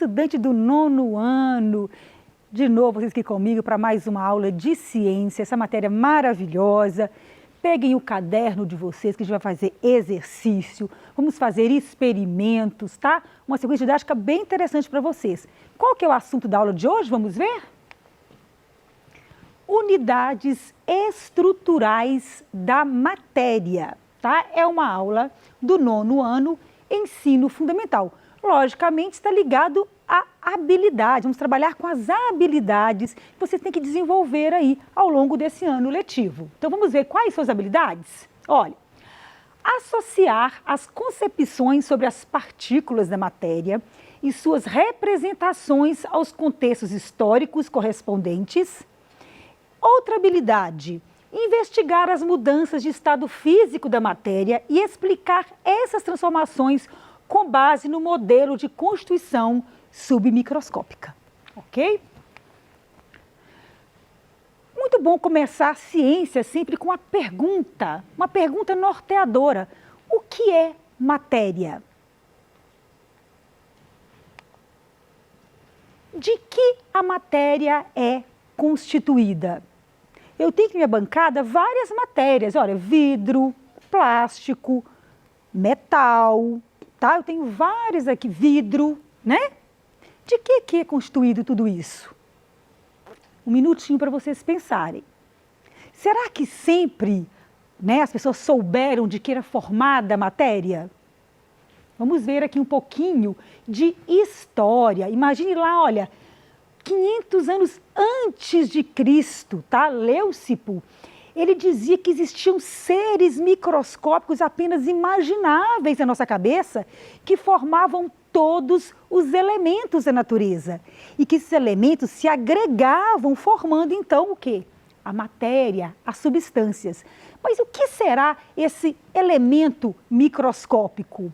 estudante do 9º ano. De novo, vocês aqui comigo para mais uma aula de ciência, essa matéria maravilhosa. Peguem o caderno de vocês que a gente vai fazer exercício, vamos fazer experimentos, tá? Uma sequência didática bem interessante para vocês. Qual que é o assunto da aula de hoje? Vamos ver? Unidades estruturais da matéria, tá? É uma aula do 9º ano, ensino fundamental. Logicamente, está ligado à habilidade. Vamos trabalhar com as habilidades que você tem que desenvolver aí ao longo desse ano letivo. Então, vamos ver quais são as habilidades? Olha, associar as concepções sobre as partículas da matéria e suas representações aos contextos históricos correspondentes. Outra habilidade, investigar as mudanças de estado físico da matéria e explicar essas transformações com base no modelo de constituição submicroscópica, ok? Muito bom começar a ciência sempre com uma pergunta norteadora. O que é matéria? De que a matéria é constituída? Eu tenho aqui na minha bancada várias matérias, olha, vidro, plástico, metal, tá? Eu tenho várias aqui, vidro, né? De que é constituído tudo isso? Um minutinho para vocês pensarem. Será que sempre, né, as pessoas souberam de que era formada a matéria? Vamos ver aqui um pouquinho de história. Imagine lá, olha, 500 anos antes de Cristo, tá? Leucipo, ele dizia que existiam seres microscópicos apenas imagináveis na nossa cabeça que formavam todos os elementos da natureza e que esses elementos se agregavam formando então o quê? A matéria, as substâncias. Mas o que será esse elemento microscópico?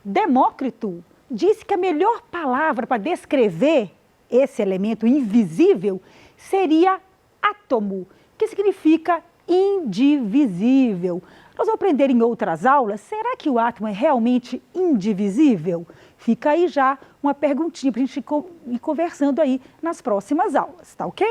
Demócrito disse que a melhor palavra para descrever esse elemento invisível seria átomo, que significa indivisível. Nós vamos aprender em outras aulas, será que o átomo é realmente indivisível? Fica aí já uma perguntinha para a gente ir conversando aí nas próximas aulas, tá ok?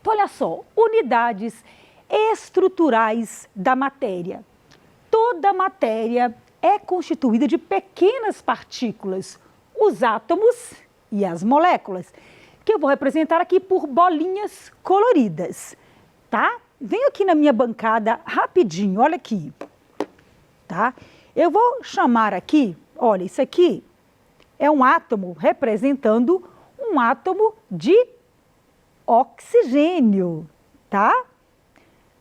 Então, olha só, unidades estruturais da matéria. Toda matéria é constituída de pequenas partículas, os átomos e as moléculas, que eu vou representar aqui por bolinhas coloridas, tá? Venho aqui na minha bancada rapidinho, olha aqui, tá? Eu vou chamar aqui, olha, isso aqui é um átomo representando um átomo de oxigênio, tá?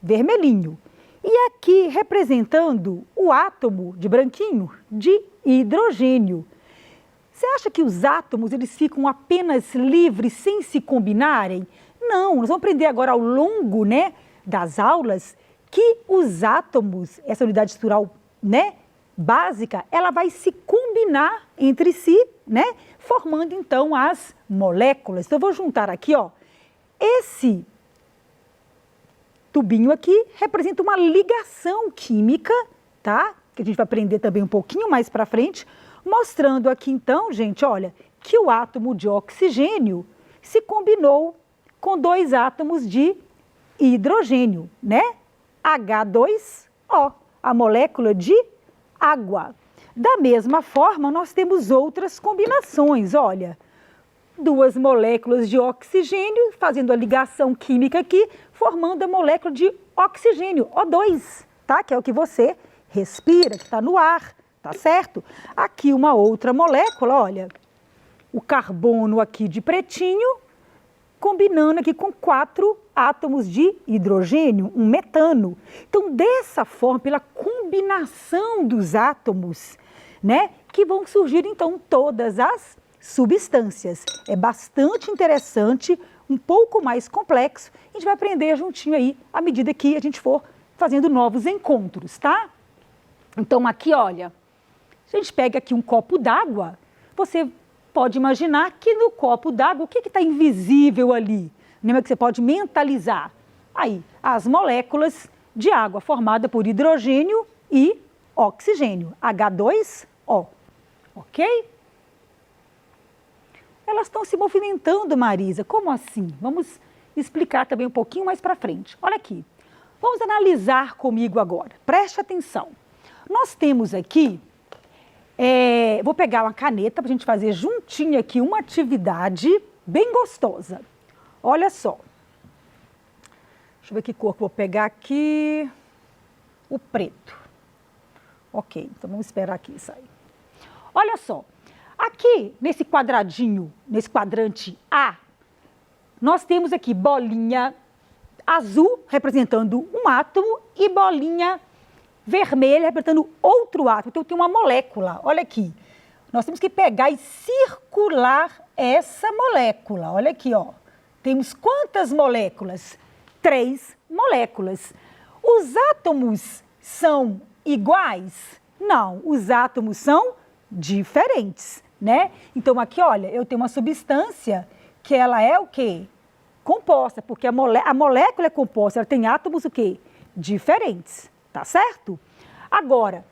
Vermelhinho. E aqui representando o átomo de branquinho de hidrogênio. Você acha que os átomos eles ficam apenas livres sem se combinarem? Não, nós vamos aprender agora ao longo, né, das aulas que os átomos, essa unidade estrutural, né, básica, ela vai se combinar entre si, né, formando então as moléculas. Então eu vou juntar aqui, ó, esse tubinho aqui representa uma ligação química, tá? Que a gente vai aprender também um pouquinho mais para frente, mostrando aqui então, gente, olha, que o átomo de oxigênio se combinou com dois átomos de hidrogênio, né? H2O, a molécula de água. Da mesma forma, nós temos outras combinações, olha, duas moléculas de oxigênio fazendo a ligação química aqui, formando a molécula de oxigênio, O2, tá? Que é o que você respira, que está no ar. Tá certo? Aqui uma outra molécula, olha, o carbono aqui de pretinho, combinando aqui com 4 átomos de hidrogênio, um metano. Então, dessa forma, pela combinação dos átomos, né, que vão surgir, então, todas as substâncias. É bastante interessante, um pouco mais complexo, a gente vai aprender juntinho aí, à medida que a gente for fazendo novos encontros, tá? Então, aqui, olha, se a gente pega aqui um copo d'água, você pode imaginar que no copo d'água, o que está invisível ali? Lembra que você pode mentalizar? Aí, as moléculas de água formada por hidrogênio e oxigênio, H2O, ok? Elas estão se movimentando, Marisa. Como assim? Vamos explicar também um pouquinho mais para frente. Olha aqui. Vamos analisar comigo agora. Preste atenção. Nós temos aqui, vou pegar uma caneta para a gente fazer juntinho aqui uma atividade bem gostosa. Olha só. Deixa eu ver que cor que eu vou pegar aqui. O preto. Ok, então vamos esperar aqui sair. Olha só. Aqui, nesse quadradinho, nesse quadrante A, nós temos aqui bolinha azul representando um átomo e bolinha vermelha representando outro átomo. Então, tem uma molécula, olha aqui. Nós temos que pegar e circular essa molécula. Olha aqui, ó. Temos quantas moléculas? 3 moléculas. Os átomos são iguais? Não, os átomos são diferentes, né? Então, aqui, olha, eu tenho uma substância que ela é o quê? Composta, porque a molécula é composta, ela tem átomos o quê? Diferentes, tá certo? Agora,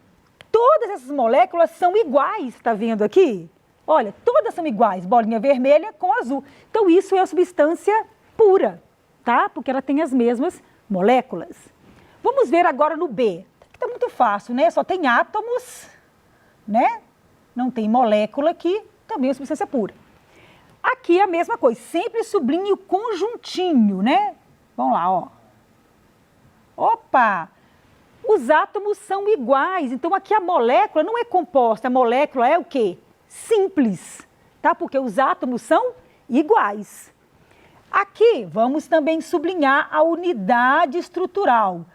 todas essas moléculas são iguais, tá vendo aqui? Olha, todas são iguais, bolinha vermelha com azul. Então, isso é a substância pura, tá? Porque ela tem as mesmas moléculas. Vamos ver agora no B. Aqui tá muito fácil, né? Só tem átomos, né? Não tem molécula aqui, também é substância pura. Aqui é a mesma coisa, sempre sublinho conjuntinho, né? Vamos lá, ó. Opa! Os átomos são iguais, então aqui a molécula não é composta, a molécula é o quê? Simples, tá? Porque os átomos são iguais. Aqui, vamos também sublinhar a unidade estrutural.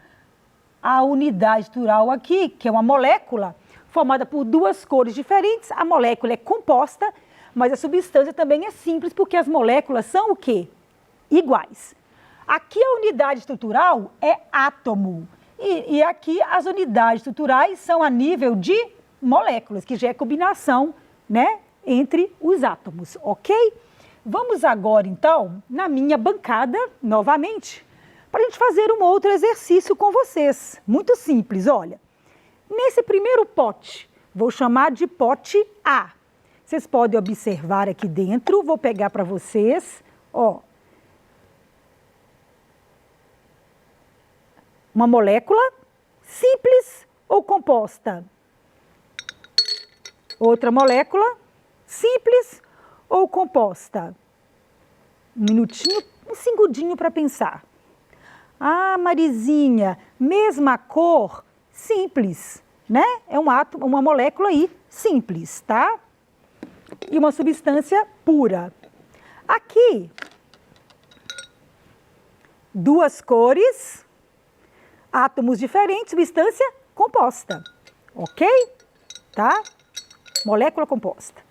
A unidade estrutural aqui, que é uma molécula formada por 2 cores diferentes, a molécula é composta, mas a substância também é simples, porque as moléculas são o quê? Iguais. Aqui a unidade estrutural é átomo. E aqui as unidades estruturais são a nível de moléculas, que já é combinação, né, entre os átomos, ok? Vamos agora, então, na minha bancada, novamente, para a gente fazer um outro exercício com vocês. Muito simples, olha. Nesse primeiro pote, vou chamar de pote A. Vocês podem observar aqui dentro, vou pegar para vocês, ó. Uma molécula simples ou composta? Outra molécula simples ou composta? Um minutinho, um segundinho para pensar. Ah, Marizinha, mesma cor, simples, né? É um átomo, uma molécula aí, simples, tá? E uma substância pura. Aqui, 2 cores, átomos diferentes, substância composta, ok? Tá? Molécula composta.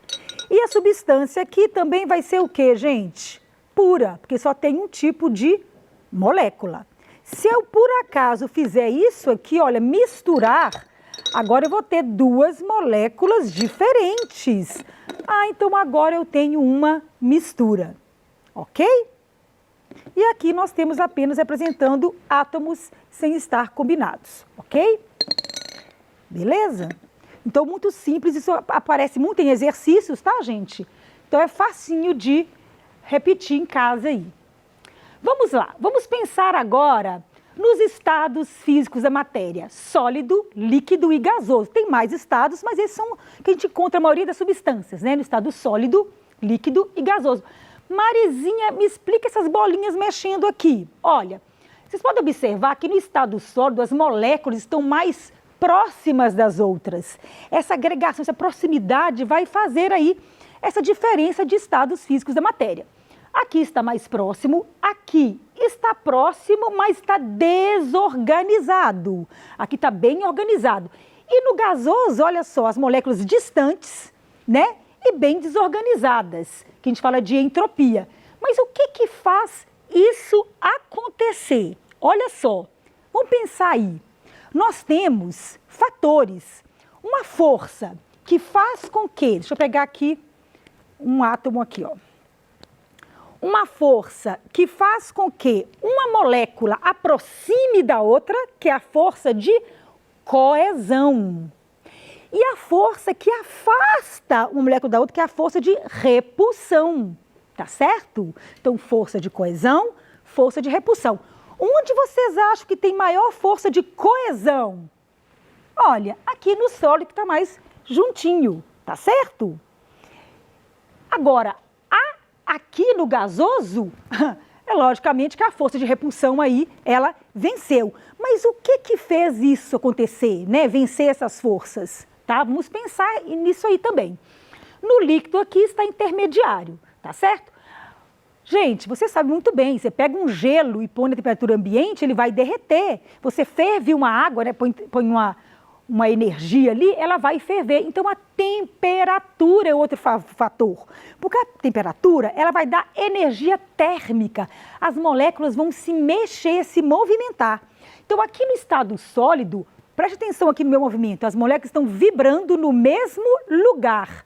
E a substância aqui também vai ser o quê, gente? Pura, porque só tem um tipo de molécula. Se eu, por acaso, fizer isso aqui, olha, misturar, agora eu vou ter 2 moléculas diferentes. Ah, então agora eu tenho uma mistura, ok? E aqui nós temos apenas representando átomos sem estar combinados, ok? Beleza? Então, muito simples, isso aparece muito em exercícios, tá, gente? Então, é facinho de repetir em casa aí. Vamos lá, vamos pensar agora nos estados físicos da matéria, sólido, líquido e gasoso. Tem mais estados, mas esses são que a gente encontra a maioria das substâncias, né? No estado sólido, líquido e gasoso. Marizinha, me explica essas bolinhas mexendo aqui. Olha, vocês podem observar que no estado sólido as moléculas estão mais próximas das outras. Essa agregação, essa proximidade vai fazer aí essa diferença de estados físicos da matéria. Aqui está mais próximo, aqui está próximo, mas está desorganizado. Aqui está bem organizado. E no gasoso, olha só, as moléculas distantes, né? E bem desorganizadas, que a gente fala de entropia. Mas o que que faz isso acontecer? Olha só, vamos pensar aí. Nós temos fatores, uma força que faz com que, deixa eu pegar aqui um átomo aqui, ó. Uma força que faz com que uma molécula aproxime da outra, que é a força de coesão. E a força que afasta uma molécula da outra, que é a força de repulsão, tá certo? Então, força de coesão, força de repulsão. Onde vocês acham que tem maior força de coesão? Olha, aqui no sólido que está mais juntinho, tá certo? Agora, aqui no gasoso, é logicamente que a força de repulsão aí, ela venceu. Mas o que que fez isso acontecer, né? Vencer essas forças, tá? Vamos pensar nisso aí também. No líquido aqui está intermediário, tá certo? Gente, você sabe muito bem, você pega um gelo e põe na temperatura ambiente, ele vai derreter. Você ferve uma água, né? Põe uma energia ali, ela vai ferver. Então, a temperatura é outro fator. Porque a temperatura, ela vai dar energia térmica. As moléculas vão se mexer, se movimentar. Então, aqui no estado sólido, preste atenção aqui no meu movimento, as moléculas estão vibrando no mesmo lugar.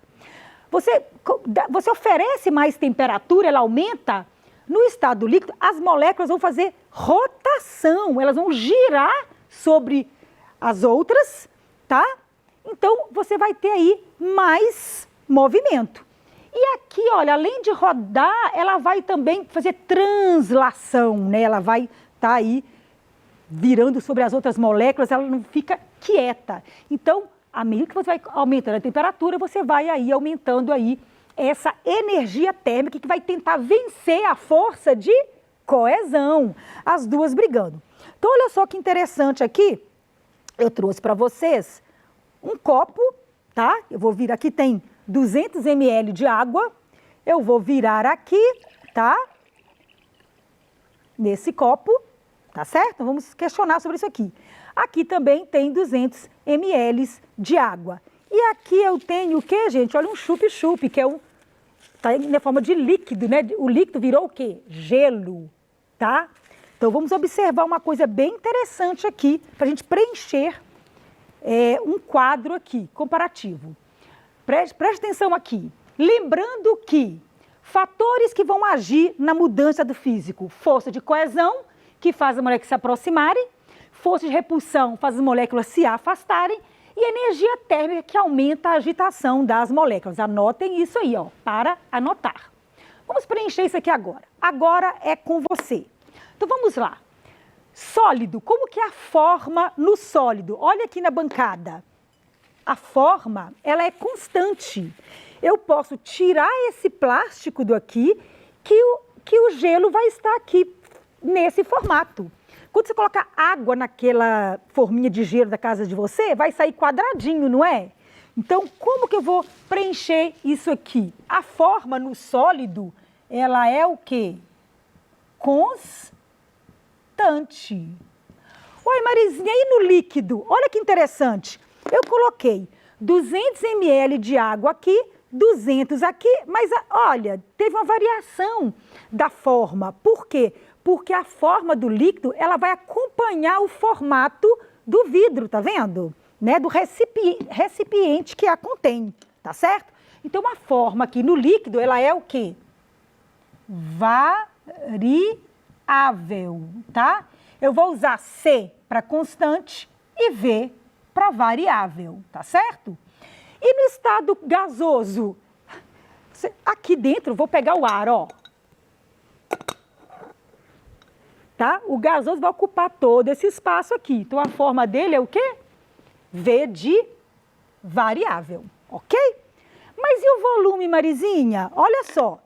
Você oferece mais temperatura, ela aumenta. No estado líquido, as moléculas vão fazer rotação, elas vão girar sobre as outras, tá? Então, você vai ter aí mais movimento. E aqui, olha, além de rodar, ela vai também fazer translação, né? Ela vai estar aí virando sobre as outras moléculas, ela não fica quieta. Então, à medida que você vai aumentando a temperatura, você vai aí aumentando aí essa energia térmica que vai tentar vencer a força de coesão, as duas brigando. Então, olha só que interessante aqui, eu trouxe para vocês um copo, tá? Eu vou virar aqui, tem 200 ml de água, eu vou virar aqui, tá? Nesse copo, tá certo? Vamos questionar sobre isso aqui. Aqui também tem 200 ml de água. E aqui eu tenho o quê, gente? Olha, um chup-chup, que é tá na forma de líquido, né? O líquido virou o quê? Gelo, tá? Então, vamos observar uma coisa bem interessante aqui, para a gente preencher um quadro aqui, comparativo. Preste atenção aqui. Lembrando que fatores que vão agir na mudança do físico, força de coesão, que faz as moléculas se aproximarem, força de repulsão faz as moléculas se afastarem, e energia térmica que aumenta a agitação das moléculas. Anotem isso aí, ó, para anotar. Vamos preencher isso aqui agora. Agora é com você. Então, vamos lá. Sólido, como que é a forma no sólido? Olha aqui na bancada. A forma, ela é constante. Eu posso tirar esse plástico daqui, que o gelo vai estar aqui nesse formato. Quando você coloca água naquela forminha de gelo da casa de você, vai sair quadradinho, não é? Então, como que eu vou preencher isso aqui? A forma no sólido, ela é o quê? Constante. Uai, Marizinha, e no líquido? Olha que interessante. Eu coloquei 200 ml de água aqui, 200 aqui, mas olha, teve uma variação da forma. Por quê? Porque a forma do líquido, ela vai acompanhar o formato do vidro, tá vendo? Né? Do recipiente que a contém, tá certo? Então, a forma aqui no líquido, ela é o quê? Variável, tá? Eu vou usar C para constante e V para variável, tá certo? E no estado gasoso, aqui dentro, vou pegar o ar, ó. Tá? O gasoso vai ocupar todo esse espaço aqui. Então, a forma dele é o quê? V de variável, ok? Mas e o volume, Marizinha? Olha só.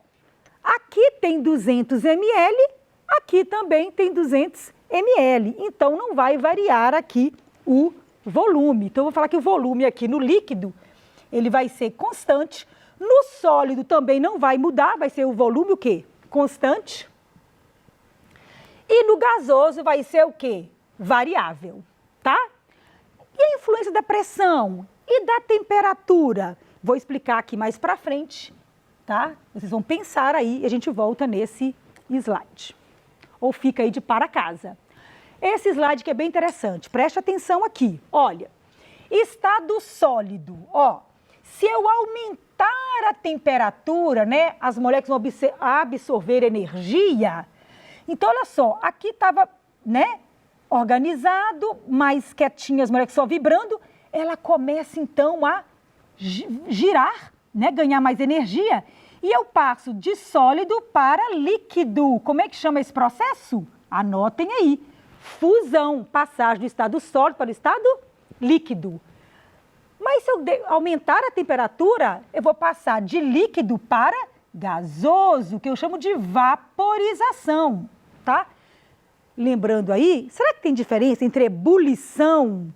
Aqui tem 200 ml, aqui também tem 200 ml. Então, não vai variar aqui o volume. Então, eu vou falar que o volume aqui no líquido, ele vai ser constante. No sólido também não vai mudar, vai ser o volume o quê? Constante. E no gasoso vai ser o quê? Variável, tá? E a influência da pressão e da temperatura? Vou explicar aqui mais para frente, tá? Vocês vão pensar aí e a gente volta nesse slide. Ou fica aí de para casa. Esse slide que é bem interessante, preste atenção aqui. Olha, estado sólido, ó. Se eu aumentar a temperatura, né, as moléculas vão absorver energia. Então, olha só, aqui estava, né, organizado, mais quietinho, as moléculas só vibrando. ela começa então a girar, né? Ganhar mais energia, e eu passo de sólido para líquido. Como é que chama esse processo? Anotem aí. Fusão, passagem do estado sólido para o estado líquido. Mas se eu aumentar a temperatura, eu vou passar de líquido para gasoso, que eu chamo de vaporização, tá? Lembrando aí, será que tem diferença entre ebulição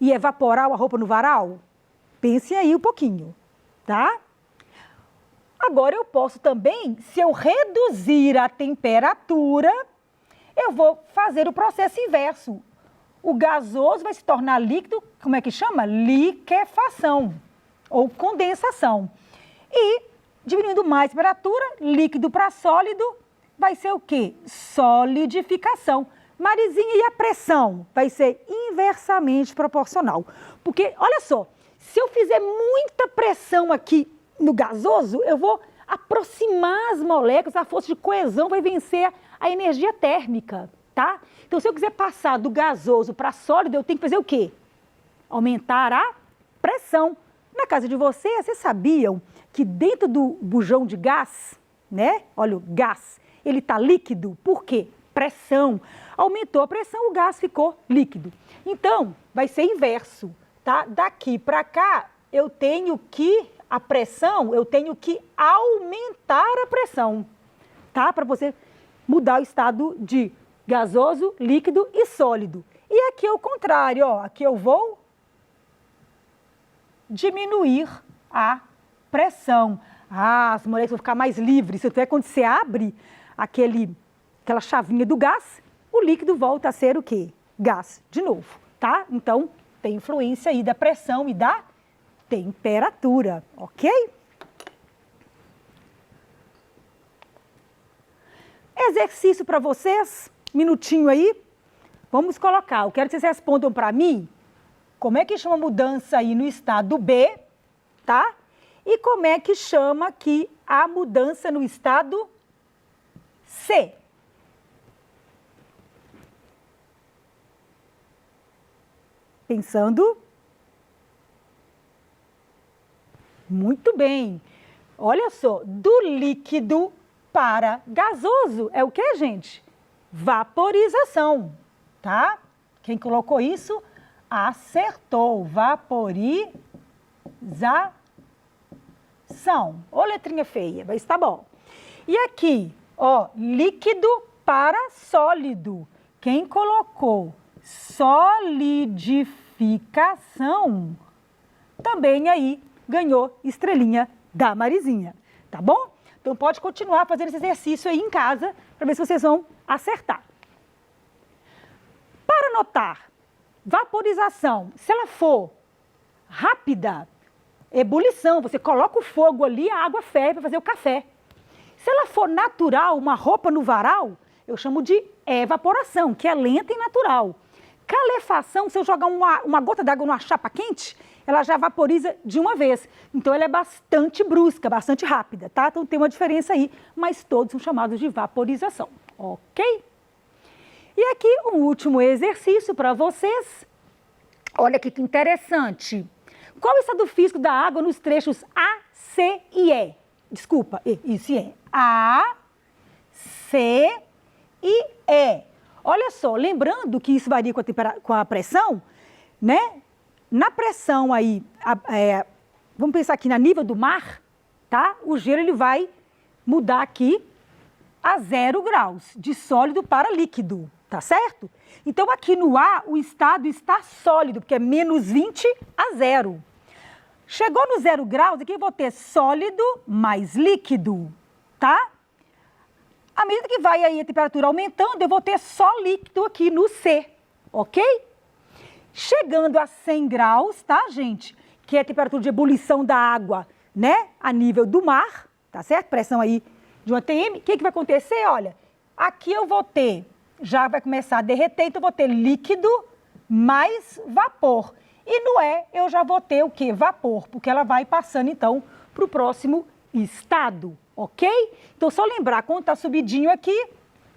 e evaporar a roupa no varal? Pensem aí um pouquinho, tá? Agora eu posso também, se eu reduzir a temperatura, eu vou fazer o processo inverso. O gasoso vai se tornar líquido, como é que chama? Liquefação ou condensação. E, diminuindo mais a temperatura, líquido para sólido, vai ser o quê? Solidificação. Marizinha, e a pressão? Vai ser inversamente proporcional. Porque, olha só, se eu fizer muita pressão aqui no gasoso, eu vou aproximar as moléculas, a força de coesão vai vencer a energia térmica, tá? Então, se eu quiser passar do gasoso para sólido, eu tenho que fazer o quê? Aumentar a pressão. Na casa de vocês sabiam que dentro do bujão de gás, né? Olha, o gás, ele está líquido. Por quê? Pressão. Aumentou a pressão, o gás ficou líquido. Então, vai ser inverso, tá? Daqui para cá, eu tenho que aumentar a pressão, tá? Para você mudar o estado de gasoso, líquido e sólido. E aqui é o contrário, ó. Aqui eu vou diminuir a pressão. As moléculas vão ficar mais livres. Isso é quando você abre aquela chavinha do gás, o líquido volta a ser o quê? Gás de novo, tá? Então, tem influência aí da pressão e da temperatura, ok? Exercício para vocês, minutinho aí. Vamos colocar, eu quero que vocês respondam para mim como é que chama a mudança aí no estado B, tá? E como é que chama aqui a mudança no estado C. Pensando? Muito bem. Olha só, do líquido para gasoso é o que, gente? Vaporização, tá? Quem colocou isso acertou. Vaporização. Ô, letrinha feia, mas tá bom. E aqui, ó, líquido para sólido. Quem colocou solidificação, também aí ganhou estrelinha da Marizinha, tá bom? Então pode continuar fazendo esse exercício aí em casa, para ver se vocês vão acertar. Para notar vaporização, se ela for rápida, ebulição, você coloca o fogo ali, a água ferve para fazer o café. Se ela for natural, uma roupa no varal, eu chamo de evaporação, que é lenta e natural. Calefação, se eu jogar uma gota d'água numa chapa quente, ela já vaporiza de uma vez. Então, ela é bastante brusca, bastante rápida, tá? Então, tem uma diferença aí, mas todos são chamados de vaporização, ok? E aqui, um último exercício para vocês. Olha aqui que interessante. Qual é o estado físico da água nos trechos A, C e E? Desculpa, isso é A, C e E. Olha só, lembrando que isso varia com a pressão, né? Na pressão aí, vamos pensar aqui na nível do mar, tá? O gelo ele vai mudar aqui a 0 graus, de sólido para líquido, tá certo? Então aqui no A, o estado está sólido, porque é menos 20 a 0. Chegou no 0 graus, aqui eu vou ter sólido mais líquido, tá? À medida que vai aí a temperatura aumentando, eu vou ter só líquido aqui no C, ok? Chegando a 100 graus, tá, gente? Que é a temperatura de ebulição da água, né? A nível do mar, tá certo? Pressão aí de 1 atm. O que vai acontecer? Olha, aqui eu vou ter, já vai começar a derreter, então eu vou ter líquido mais vapor. E no E eu já vou ter o quê? Vapor, porque ela vai passando, então, para o próximo estado, ok? Então, só lembrar, quando está subidinho aqui,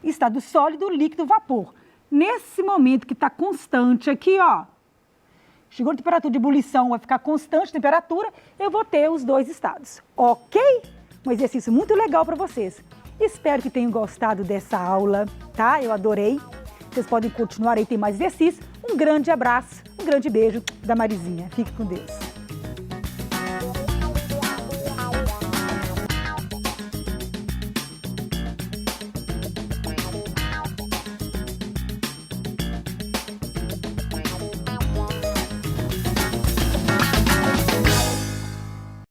estado sólido, líquido, vapor. Nesse momento que está constante aqui, ó, chegou na temperatura de ebulição, vai ficar constante a temperatura, eu vou ter os dois estados, ok? Um exercício muito legal para vocês. Espero que tenham gostado dessa aula, tá? Eu adorei. Vocês podem continuar aí, tem mais exercícios. Um grande abraço, um grande beijo da Marizinha. Fique com Deus.